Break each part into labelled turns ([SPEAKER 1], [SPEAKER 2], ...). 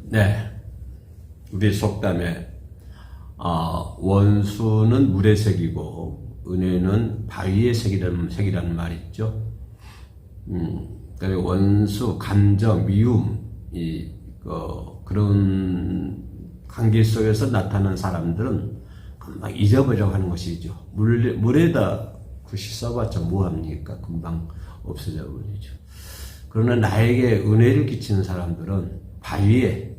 [SPEAKER 1] 네, 우리 속담에 원수는 물의 색이고 은혜는 바위의 색이라는 말이 있죠. 그러니까 원수, 감정, 미움, 그런 관계 속에서 나타나는 사람들은 금방 잊어버려 하는 것이죠. 물에다 굳이 써봤자 뭐합니까? 금방 없어져 버리죠. 그러나 나에게 은혜를 끼치는 사람들은 바위에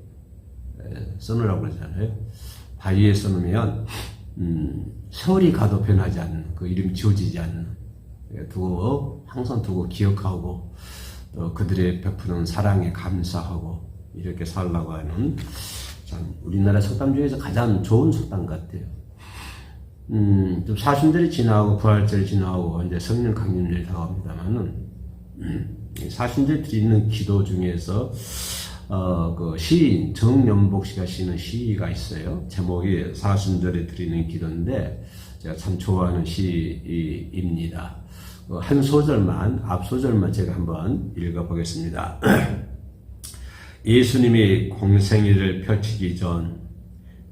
[SPEAKER 1] 써놓으라고 그러잖아요. 바위에 써놓으면 세월이 가도 변하지 않는, 그 이름이 지워지지 않는, 항상 두고 기억하고 또 그들의 베푸는 사랑에 감사하고 이렇게 살라고 하는, 참 우리나라 속담 중에서 가장 좋은 속담 같아요. 좀 사순절이 지나고 부활절이 지나고 이제 성령 강림절이 다가옵니다만은 사순절 드리는 기도 중에서 그 시인 정연복 씨가 쓰는 시가 있어요. 제목이 사순절에 드리는 기도인데 제가 참 좋아하는 시입니다. 한 소절만, 앞 소절만 제가 한번 읽어보겠습니다. 예수님이 공생애를 펼치기 전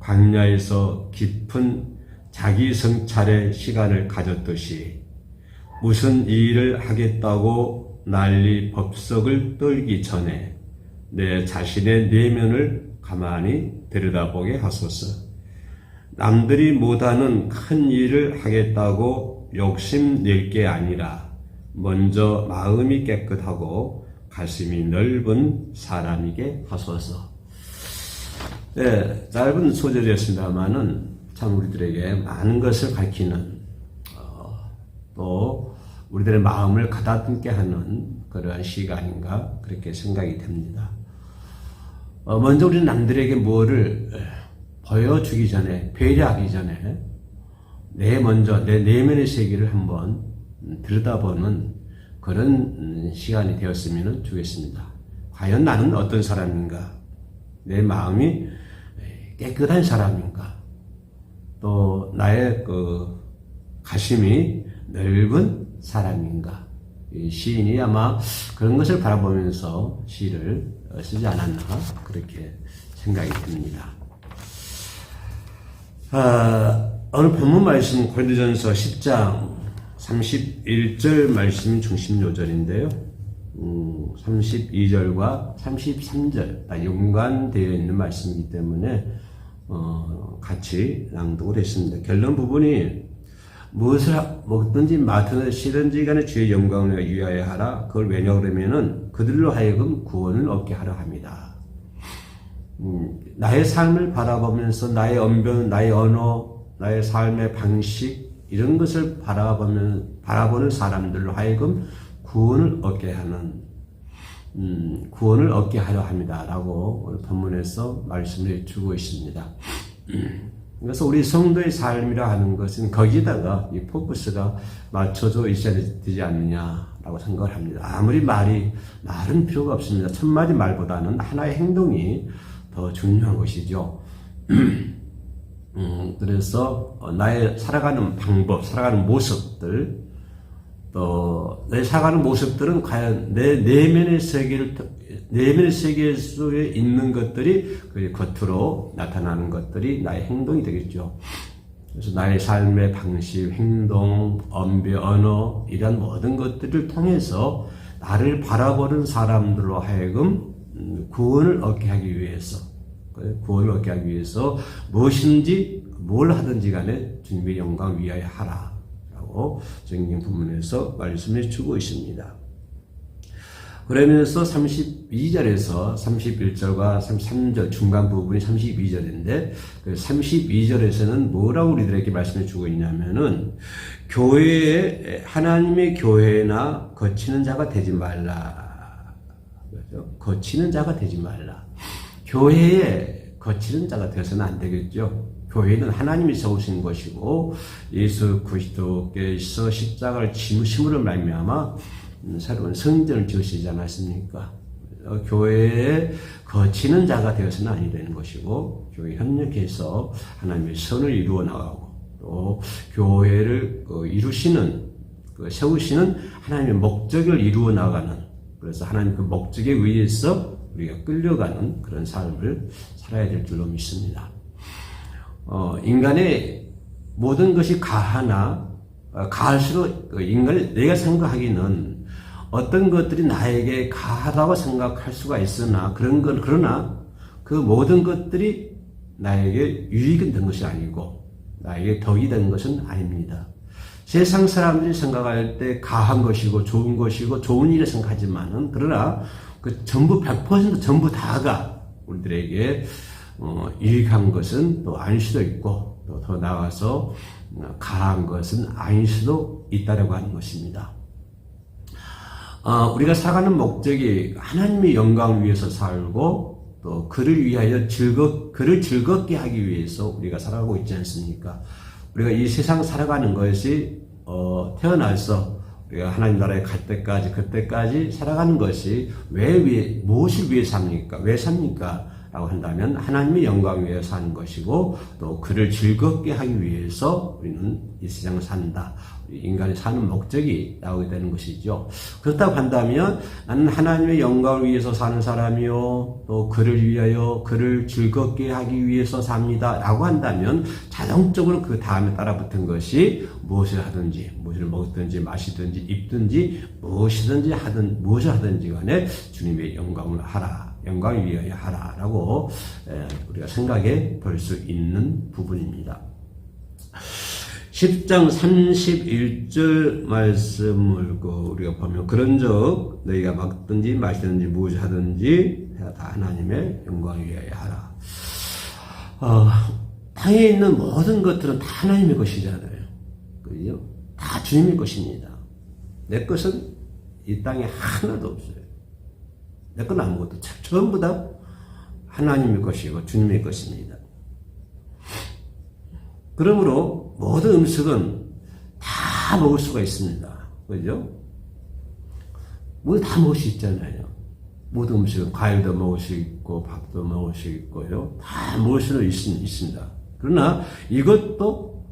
[SPEAKER 1] 광야에서 깊은 자기 성찰의 시간을 가졌듯이 무슨 일을 하겠다고 난리 법석을 떨기 전에 내 자신의 내면을 가만히 들여다보게 하소서. 남들이 못하는 큰 일을 하겠다고 욕심낼 게 아니라 먼저 마음이 깨끗하고 가슴이 넓은 사람이게 하소서. 네, 짧은 소절이었습니다만은 참 우리들에게 많은 것을 가르치는 또 우리들의 마음을 가다듬게 하는 그러한 시가 아닌가 그렇게 생각이 됩니다. 먼저 우리는 남들에게 뭐를 보여주기 전에, 배려하기 전에 먼저 내 내면의 세계를 한번 들여다보는 그런 시간이 되었으면 좋겠습니다. 과연 나는 어떤 사람인가? 내 마음이 깨끗한 사람인가? 또 나의 그 가심이 넓은 사람인가? 이 시인이 아마 그런 것을 바라보면서 시를 쓰지 않았나 그렇게 생각이 듭니다. 오늘 본문 말씀 고린도전서 10장 31절 말씀이 중심 요절인데요. 32절과 33절 다 연관되어 있는 말씀이기 때문에 같이 낭독을 했습니다. 결론 부분이 무엇을 먹든지 마든지 쉬든지 간에 주의 영광을 위하여 하라. 그걸 왜냐 그러면은 그들로 하여금 구원을 얻게 하려 합니다. 나의 삶을 바라보면서 나의 언변, 나의 언어, 나의 삶의 방식 이런 것을 바라보는 사람들로 하여금 구원을 얻게 하려 합니다라고 오늘 본문에서 말씀을 해주고 있습니다. 그래서 우리 성도의 삶이라 하는 것은 거기다가 이 포커스가 맞춰져 있어야 되지 않느냐라고 생각을 합니다. 아무리 말은 필요가 없습니다. 천마디 말보다는 하나의 행동이 더 중요한 것이죠. 그래서 나의 살아가는 방법, 살아가는 모습들, 또 내 살아가는 모습들은 과연 내 내면의 세계 속에 있는 것들이 그 겉으로 나타나는 것들이 나의 행동이 되겠죠. 그래서 나의 삶의 방식, 행동, 언어 이런 모든 것들을 통해서 나를 바라보는 사람들로 하여금 구원을 얻게 하기 위해서 무엇인지 뭘 하든지 간에 주님의 영광 위하여 하라라고 성경 본문에서 말씀해 주고 있습니다. 그러면서 32절에서 31절과 33절 중간 부분이 32절인데 그 32절에서는 뭐라고 우리들에게 말씀해 주고 있냐면은 하나님의 교회나 거치는 자가 되지 말라. 그렇죠? 거치는 자가 되지 말라. 교회에 거치는 자가 되어서는 안 되겠죠. 교회는 하나님이 세우신 것이고 예수 그리스도께서 십자가를 지으심으로 말미암아 새로운 성전을 지으시지 않았습니까? 교회에 거치는 자가 되어서는 아니 되는 것이고 교회 협력해서 하나님의 선을 이루어 나가고 또 교회를 세우시는 하나님의 목적을 이루어 나가는, 그래서 하나님 그 목적에 의해서 우리가 끌려가는 그런 삶을 살아야 될 줄로 믿습니다. 인간의 모든 것이 가할수록 인간을 내가 생각하기는 어떤 것들이 나에게 가하다고 생각할 수가 있으나 그러나 그 모든 것들이 나에게 유익이 된 것이 아니고 나에게 덕이 된 것은 아닙니다. 세상 사람들이 생각할 때 가한 것이고 좋은 것이고 좋은 일을 생각하지만은 그러나 그 전부 100% 전부 다가 우리들에게 유익한 것은 또 아닐 수도 있고 또 더 나아가서 가한 것은 아닐 수도 있다라고 하는 것입니다. 우리가 살아가는 목적이 하나님의 영광을 위해서 살고 또 그를 위하여 그를 즐겁게 하기 위해서 우리가 살아가고 있지 않습니까? 우리가 이 세상 살아가는 것이 태어나서 우리가 하나님 나라에 갈 때까지 그때까지 살아가는 것이 무엇을 위해 삽니까? 왜 삽니까? 라고 한다면 하나님의 영광을 위해 사는 것이고 또 그를 즐겁게 하기 위해서 우리는 이 세상을 산다. 인간이 사는 목적이 나오게 되는 것이죠. 그렇다고 한다면 나는 하나님의 영광을 위해서 사는 사람이요 또 그를 위하여 그를 즐겁게 하기 위해서 삽니다 라고 한다면 자동적으로 그 다음에 따라붙은 것이 무엇을 하든지 무엇을 먹든지 마시든지 입든지 무엇을 하든지 간에 주님의 영광을 위하여 하라라고 우리가 생각해 볼 수 있는 부분입니다. 10장 31절 말씀을 우리가 보면 그런즉 너희가 먹든지 마시든지 무엇을 하든지 다 하나님의 영광을 위하여 하라. 땅에 있는 모든 것들은 다 하나님의 것이잖아요. 그죠? 다 주님의 것입니다. 내 것은 이 땅에 하나도 없어요. 내 건 아무것도 전부 다 하나님의 것이고 주님의 것입니다. 그러므로 모든 음식은 다 먹을 수가 있습니다. 그죠? 모두 다 먹을 수 있잖아요. 모든 음식은 과일도 먹을 수 있고 밥도 먹을 수 있고요. 다 먹을 수는 있습니다. 그러나 이것도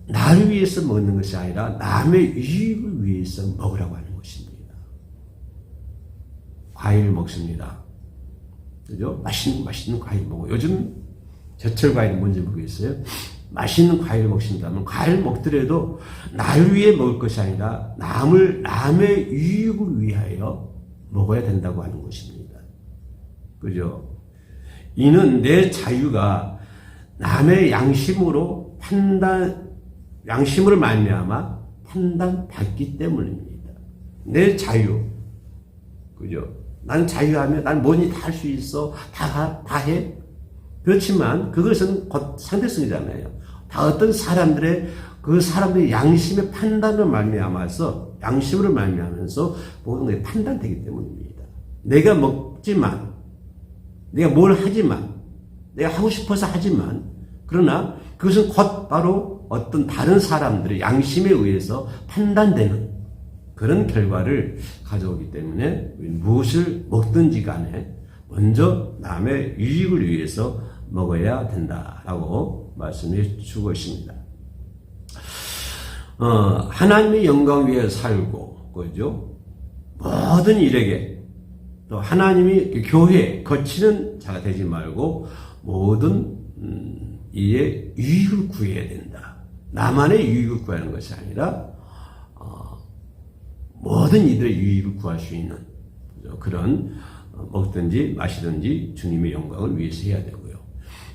[SPEAKER 1] 나를 위해서 먹는 것이 아니라 남의 유익을 위해서 먹으라고 하는 것입니다. 과일 먹습니다. 그죠? 맛있는 과일 먹어요. 요즘 제철 과일 뭔지 모르겠어요. 맛있는 과일 먹습니다만 과일 먹더라도 나를 위해 먹을 것이 아니라 남의 유익을 위하여 먹어야 된다고 하는 것입니다. 그죠? 이는 내 자유가 남의 양심으로 양심으로 말미암아 판단받기 때문입니다. 내 자유. 그죠? 난 자유하면 난 뭐니 다 할 수 있어. 다 해. 그렇지만 그것은 곧 상대성이잖아요. 다 어떤 사람들의 양심의 판단을 양심으로 말미암아서 모든 것이 판단되기 때문입니다. 내가 먹지만, 내가 뭘 하지만, 내가 하고 싶어서 하지만, 그러나 그것은 곧 바로 어떤 다른 사람들의 양심에 의해서 판단되는 그런 결과를 가져오기 때문에 무엇을 먹든지 간에 먼저 남의 유익을 위해서 먹어야 된다라고 말씀해 주고 있습니다. 하나님의 영광 위에 살고, 그죠? 모든 일에게 또 하나님이 교회에 거치는 자가 되지 말고 모든 이의 유익을 구해야 된다. 나만의 유익을 구하는 것이 아니라 모든 이들의 유익을 구할 수 있는 그런 먹든지 마시든지 주님의 영광을 위해서 해야 되고요.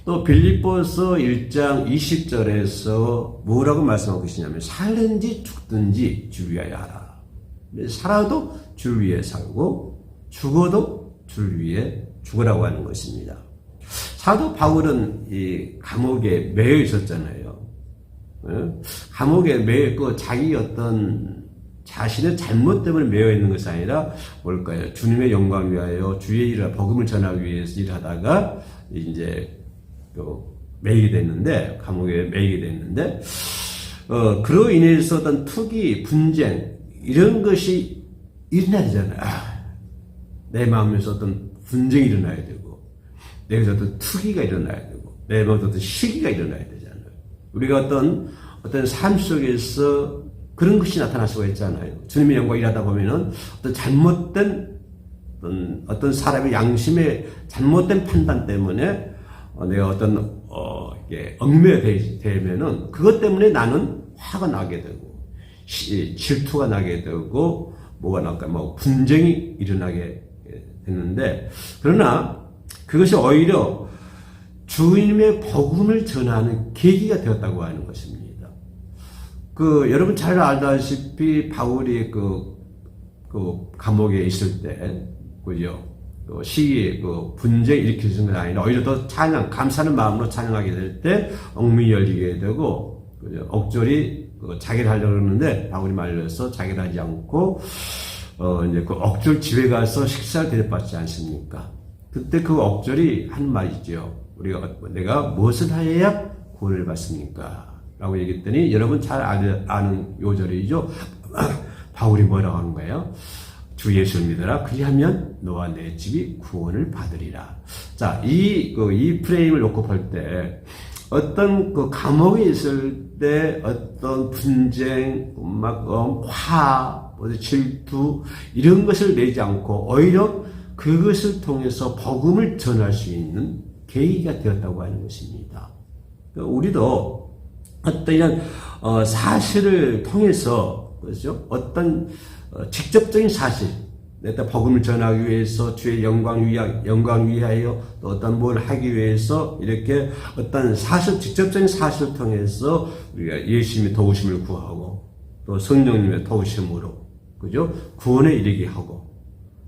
[SPEAKER 1] 또 빌립보서 1장 20절에서 뭐라고 말씀하고 계시냐면 살든지 죽든지 주를 위하여 하라. 살아도 주를 위해 살고 죽어도 주를 위해 죽으라고 하는 것입니다. 사도 바울은 이 감옥에 매여 있었잖아요. 감옥에 매여 있고 자기 어떤 자신의 잘못 때문에 매여 있는 것이 아니라 뭘까요? 주님의 영광을 위하여 주의 일을 복음을 전하기 위해서 일하다가 이제 매이게 됐는데 감옥에 매이게 됐는데 그로 인해서 어떤 투기, 분쟁 이런 것이 일어나잖아요. 내 마음에서 어떤 분쟁이 일어나야 되고 내게서 어떤 투기가 일어나야 되고 내 마음에서 어떤 시기가 일어나야 되잖아요. 우리가 어떤 삶 속에서 그런 것이 나타날 수가 있잖아요. 주님의 영광 일하다 보면은 어떤 잘못된 어떤 사람의 양심의 잘못된 판단 때문에 내가 어떤 이게 얽매되면은 그것 때문에 나는 화가 나게 되고 질투가 나게 되고 뭐가 나올까 뭐 분쟁이 일어나게 되는데, 그러나 그것이 오히려 주님의 복음을 전하는 계기가 되었다고 하는 것입니다. 여러분 잘 알다시피 바울이 그 감옥에 있을 때, 그죠? 시기 분쟁 일으키는 건 아니라 오히려 더 감사하는 마음으로 찬양하게 될 때 엉미 열리게 되고, 그죠? 억졸이 자기를 하려고 그러는데 바울이 말려서 자기를 하지 않고 이제 그 억졸 집에 가서 식사를 대접받지 않습니까? 그때 그 억졸이 한 말이죠. 내가 무엇을 하여야 구원을 받습니까? 라고 얘기했더니 여러분 잘 아는 요절이죠. 바울이 뭐라고 하는 거예요? 주 예수를 믿어라. 그리하면 너와 내 집이 구원을 받으리라. 자, 이 프레임을 놓고 볼 때 어떤 감옥에 있을 때 어떤 분쟁, 화, 질투 이런 것을 내지 않고 오히려 그것을 통해서 복음을 전할 수 있는 계기가 되었다고 하는 것입니다. 우리도 어떤 이런 사실을 통해서, 그렇죠? 어떤 직접적인 사실, 내가 복음을 전하기 위해서 주의 영광 위하여 또 어떤 뭘 하기 위해서 이렇게 어떤 직접적인 사실을 통해서 우리가 예수님의 도우심을 구하고 또 성령님의 도우심으로, 그죠? 구원에 이르게 하고,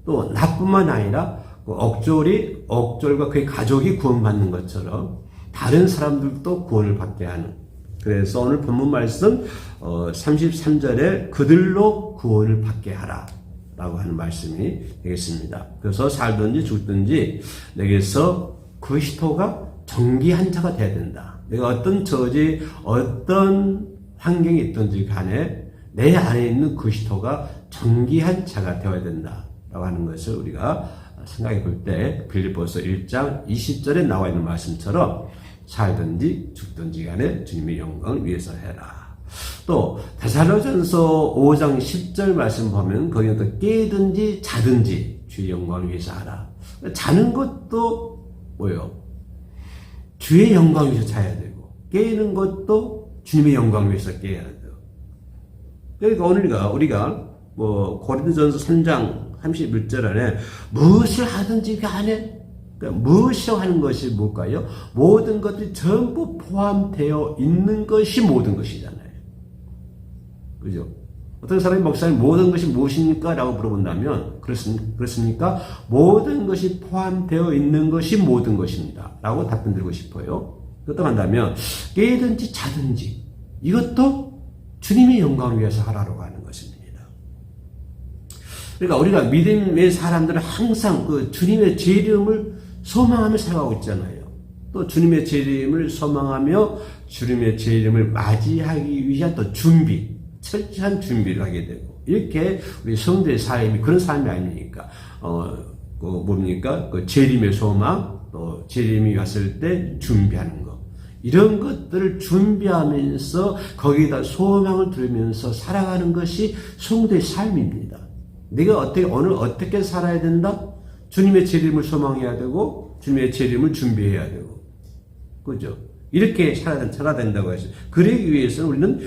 [SPEAKER 1] 또 나뿐만 아니라 억졸과 그의 가족이 구원받는 것처럼 다른 사람들도 구원을 받게 하는. 그래서 오늘 본문 말씀 33절에 그들로 구원을 받게 하라 라고 하는 말씀이 되겠습니다. 그래서 살든지 죽든지 내게서 그리스도가 정기한 자가 되어야 된다. 내가 어떤 처지, 어떤 환경이 있든지 간에 내 안에 있는 그리스도가 정기한 자가 되어야 된다 라고 하는 것을 우리가 생각해 볼 때 빌립보서 1장 20절에 나와 있는 말씀처럼 살든지 죽든지 간에 주님의 영광을 위해서 해라. 또 데살로전서 5장 10절 말씀 보면 거기는 또 깨든지 자든지 주의 영광을 위해서 하라. 자는 것도 뭐예요? 주의 영광을 위해서 자야 되고, 깨는 것도 주님의 영광을 위해서 깨야 돼요. 그러니까 오늘 우리가 고린도전서 3장 31절 안에 무엇을 하든지 간에, 그러니까 무엇을 하는 것이 뭘까요? 모든 것들이 전부 포함되어 있는 것이 모든 것이잖아요. 그죠? 어떤 사람이 목사님 모든 것이 무엇입니까? 라고 물어본다면 그렇습니까? 모든 것이 포함되어 있는 것이 모든 것입니다. 라고 답변 드리고 싶어요. 그렇다고 한다면 깨든지 자든지 이것도 주님의 영광을 위해서 하라고 하는 것입니다. 그러니까 우리가 믿음의 사람들은 항상 주님의 재림을 소망하며 살아가고 있잖아요. 또 주님의 재림을 소망하며 주님의 재림을 맞이하기 위한 또 철저한 준비를 하게 되고, 이렇게 우리 성도의 삶이 그런 삶이 아닙니까? 재림의 소망, 또 재림이 왔을 때 준비하는 것. 이런 것들을 준비하면서 거기에다 소망을 들으면서 살아가는 것이 성도의 삶입니다. 내가 오늘 어떻게 살아야 된다? 주님의 재림을 소망해야 되고, 주님의 재림을 준비해야 되고, 그죠? 이렇게 살아야 된다고 했어요. 그러기 위해서는 우리는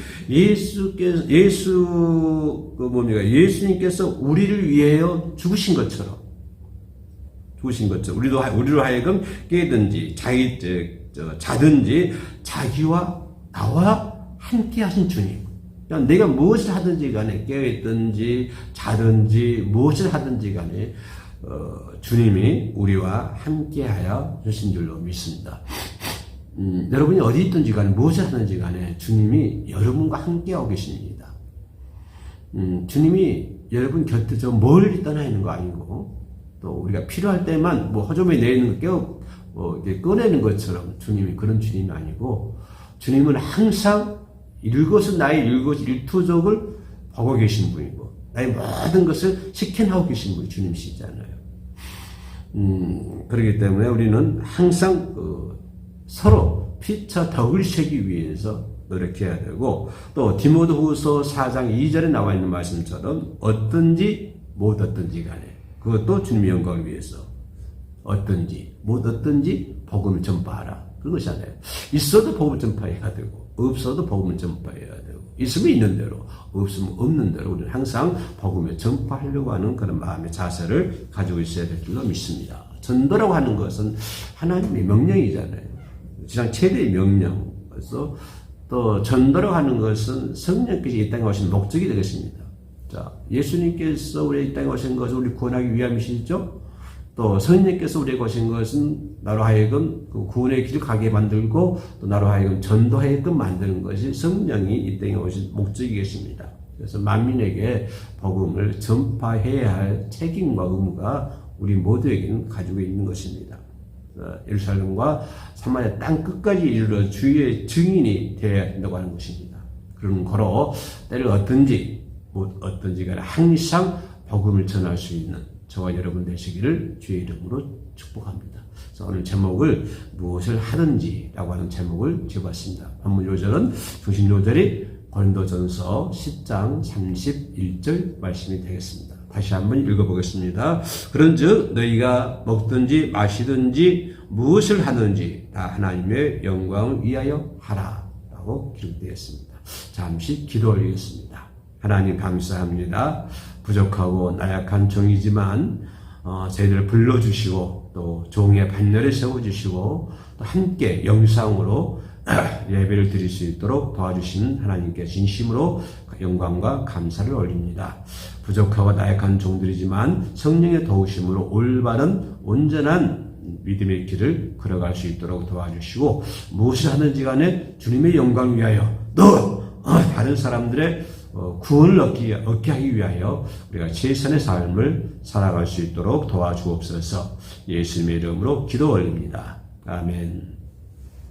[SPEAKER 1] 예수님께서 우리를 위하여 죽으신 것처럼, 우리로 하여금 깨든지, 자든지, 자기와 나와 함께 하신 주님. 그러니까 내가 무엇을 하든지 간에, 깨있든지, 자든지, 무엇을 하든지 간에, 주님이 우리와 함께 하여 주신 줄로 믿습니다. 여러분이 어디 있든지 간에 무엇을 하든지 간에 주님이 여러분과 함께하고 계십니다. 주님이 여러분 곁에 저 멀리 떠나 있는 거 아니고, 또 우리가 필요할 때만 허점에 내리는 거 꺼내는 것처럼 주님이 그런 주님이 아니고, 주님은 항상 나의 일투족을 보고 계신 분이고, 나의 모든 것을 시켜나오고 계신 분이 주님이시잖아요. 그렇기 때문에 우리는 항상 서로 피차 덕을 세기 위해서 노력해야 되고, 또 디모데후서 4장 2절에 나와 있는 말씀처럼 못 어떤지 간에 그것도 주님의 영광을 위해서. 어떤지, 어떤지 복음을 전파하라. 그것이잖아요. 있어도 복음을 전파해야 되고, 없어도 복음을 전파해야 되고, 있으면 있는 대로, 없으면 없는 대로 우리는 항상 복음을 전파하려고 하는 그런 마음의 자세를 가지고 있어야 될 줄로 믿습니다. 전도라고 하는 것은 하나님의 명령이잖아요. 지상 최대의 명령. 그래서 또 전도라고 하는 것은 성령께서 이 땅에 오신 목적이 되겠습니다. 자, 예수님께서 우리 이 땅에 오신 것은 우리 구원하기 위함이시죠? 또 성령께서 우리에게 오신 것은 나로 하여금 그 구원의 길을 가게 만들고 또 나로 하여금 전도하게끔 만드는 것이 성령이 이 땅에 오신 목적이겠습니다. 그래서 만민에게 복음을 전파해야 할 책임과 의무가 우리 모두에게는 가지고 있는 것입니다. 예루살렘과 사마리아 땅 끝까지 이르러 주의 증인이 되어야 된다고 하는 것입니다. 그런 거로 때를 어떤지 간에 항상 복음을 전할 수 있는 저와 여러분 되시기를 주의 이름으로 축복합니다. 그래서 오늘 제목을 무엇을 하든지라고 하는 제목을 지어봤습니다. 본문 요절은 중심 요절이 고린도전서 10장 31절 말씀이 되겠습니다. 다시 한번 읽어보겠습니다. 그런즉 너희가 먹든지 마시든지 무엇을 하든지 다 하나님의 영광을 위하여 하라 라고 기록되어 있습니다. 잠시 기도 올리겠습니다. 하나님 감사합니다. 부족하고 나약한 종이지만 저희들을 불러주시고 또 종의 반열에 세워주시고 또 함께 영상으로 예배를 드릴 수 있도록 도와주시는 하나님께 진심으로 영광과 감사를 올립니다. 부족하고 나약한 종들이지만 성령의 도우심으로 올바른 온전한 믿음의 길을 걸어갈 수 있도록 도와주시고 무엇을 하든지 간에 주님의 영광을 위하여 또 다른 사람들의 구원을 얻게 하기 위하여 우리가 최선의 삶을 살아갈 수 있도록 도와주옵소서. 예수님의 이름으로 기도 올립니다. 아멘.